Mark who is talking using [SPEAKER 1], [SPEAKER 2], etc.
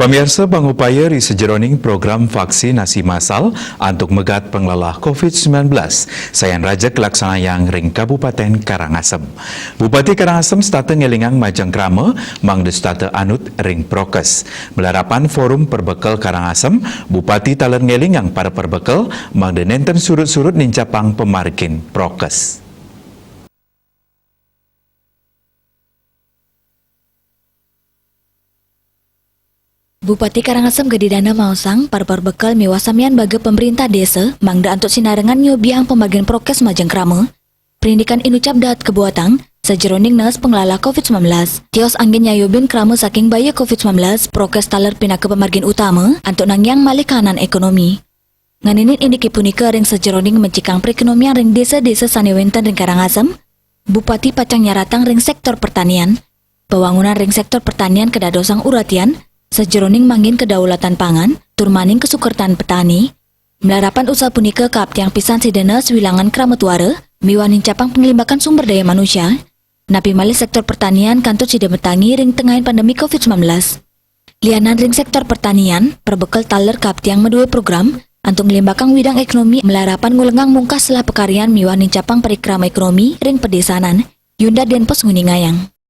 [SPEAKER 1] Pemirsa pangupaya di sejeroning program vaksinasi massal untuk megat pengelola COVID-19 sayan raja kelaksana yang ring Kabupaten Karangasem. Bupati Karangasem stata ngelingang majang krama mang de stata anut ring prokes. Melarapan forum perbekal Karangasem, Bupati taler ngelingang para perbekal mang de nenten surut-surut nincapang pemargin prokes.
[SPEAKER 2] Bupati Karangasem Gedidana Mausang par bekal mewasamian baga pemerintah desa mangda antuk sinarengan nyobiang pembagian prokes majang krama perindikan inucap dahat kebuatang sejeroning nas pengelola COVID-19 tios angin nyayobin krama saking baya COVID-19 prokes taler pinaka pemargin utama antuk nangyang malikanan ekonomi nganinin indiki punika ring sejeroning mencikang perekonomian ring desa-desa sanewentan ring Karangasem. Bupati pacang nyaratang ring sektor pertanian pembangunan ring sektor pertanian kedadosang uratian sejeroning mangin kedaulatan pangan, turmaning kesukertan petani, melarapan usaha punika kap tiang pisan sidenas wilangan krametuara, miwanin capang pengelimbakan sumber daya manusia, napi malih sektor pertanian kantut sidemetangi ring tengahin pandemi COVID-19. Lianan ring sektor pertanian, perbekal taler kap tiang medue program, antuk ngelimbakang widang ekonomi melarapan ngulengang mungkas selah pekarian miwanin capang perikrama ekonomi ring pedesanan, Yunda Denpos Nguningayang.